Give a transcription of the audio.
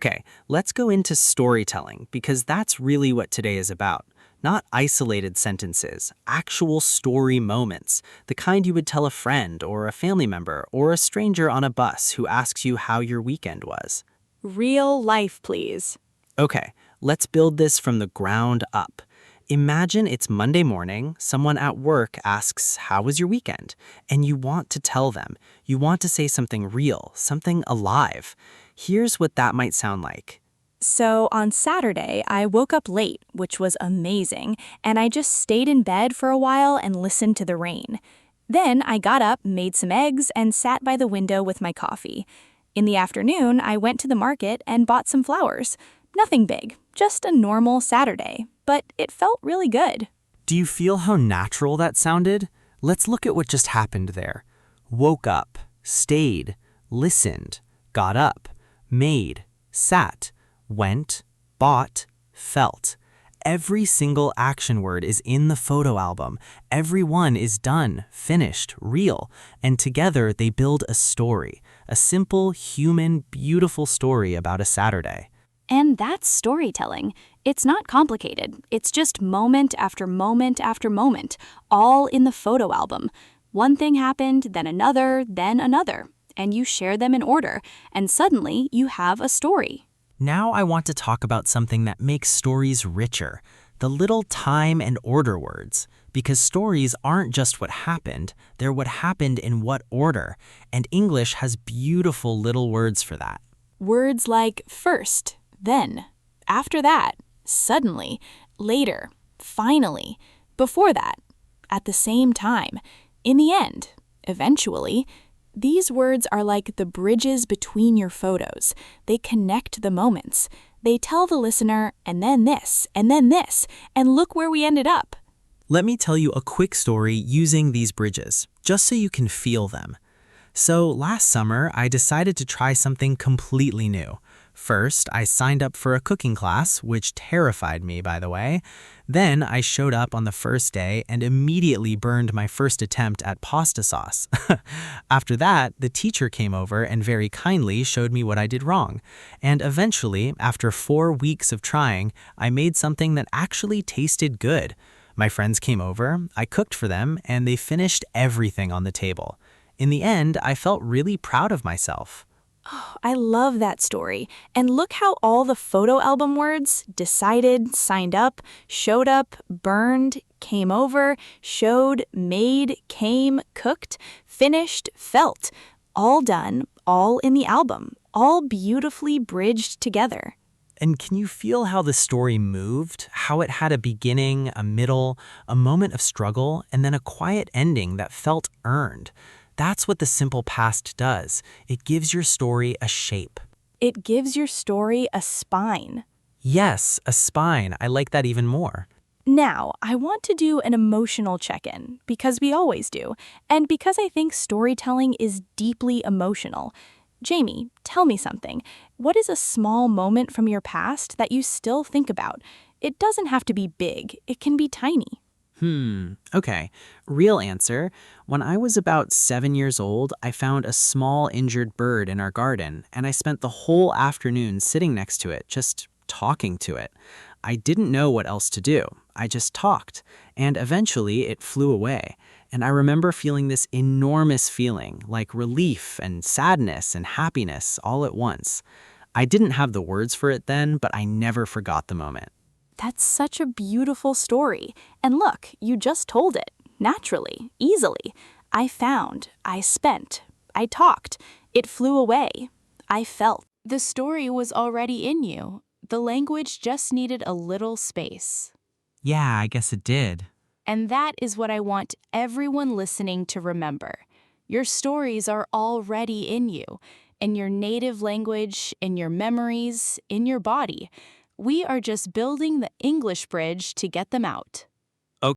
Okay, let's go into storytelling because that's really what today is about. Not isolated sentences, actual story moments, the kind you would tell a friend or a family member or a stranger on a bus who asks you how your weekend was. Real life, please. Okay, let's build this from the ground up. Imagine it's Monday morning, someone at work asks, "How was your weekend?" And you want to tell them. You want to say something real, something alive. Here's what that might sound like. So on Saturday, I woke up late, which was amazing, and I just stayed in bed for a while and listened to the rain. Then I got up, made some eggs, and sat by the window with my coffee. In the afternoon, I went to the market and bought some flowers. Nothing big, just a normal Saturday, but it felt really good. Do you feel how natural that sounded? Let's look at what just happened there. Woke up, stayed, listened, got up, made, sat, went, bought, felt. Every single action word is in the photo album. Every one is done, finished, real, and together they build a story, a simple, human, beautiful story about a Saturday. And that's storytelling. It's not complicated. It's just moment after moment after moment, all in the photo album. One thing happened, then another, and you share them in order, and suddenly you have a story. Now I want to talk about something that makes stories richer, the little time and order words. Because stories aren't just what happened, they're what happened in what order, and English has beautiful little words for that. Words like first, then, after that, suddenly, later, finally, before that, at the same time, in the end, eventually. These words are like the bridges between your photos. They connect the moments. They tell the listener, and then this, and look where we ended up. Let me tell you a quick story using these bridges, just so you can feel them. So last summer, I decided to try something completely new. First, I signed up for a cooking class, which terrified me, by the way. Then I showed up on the first day and immediately burned my first attempt at pasta sauce. After that, the teacher came over and very kindly showed me what I did wrong. And eventually, after 4 weeks of trying, I made something that actually tasted good. My friends came over, I cooked for them, and they finished everything on the table. In the end, I felt really proud of myself. Oh, I love that story. And look how all the photo album words decided, signed up, showed up, burned, came over, showed, made, came, cooked, finished, felt. All done, all in the album, all beautifully bridged together. And can you feel how the story moved? How it had a beginning, a middle, a moment of struggle, and then a quiet ending that felt earned? That's what the simple past does. It gives your story a shape. It gives your story a spine. Yes, a spine. I like that even more. Now, I want to do an emotional check-in, because we always do, and because I think storytelling is deeply emotional. Jamie, tell me something. What is a small moment from your past that you still think about? It doesn't have to be big. It can be tiny. Okay. Real answer. When I was about 7 years old, I found a small injured bird in our garden, and I spent the whole afternoon sitting next to it, just talking to it. I didn't know what else to do. I just talked, and eventually it flew away. And I remember feeling this enormous feeling, like relief and sadness and happiness all at once. I didn't have the words for it then, but I never forgot the moment. That's such a beautiful story. And look, you just told it. Naturally, easily. I found, I spent, I talked. It flew away. I felt. The story was already in you. The language just needed a little space. Yeah, I guess it did. And that is what I want everyone listening to remember. Your stories are already in you, in your native language, in your memories, in your body. We are just building the English bridge to get them out.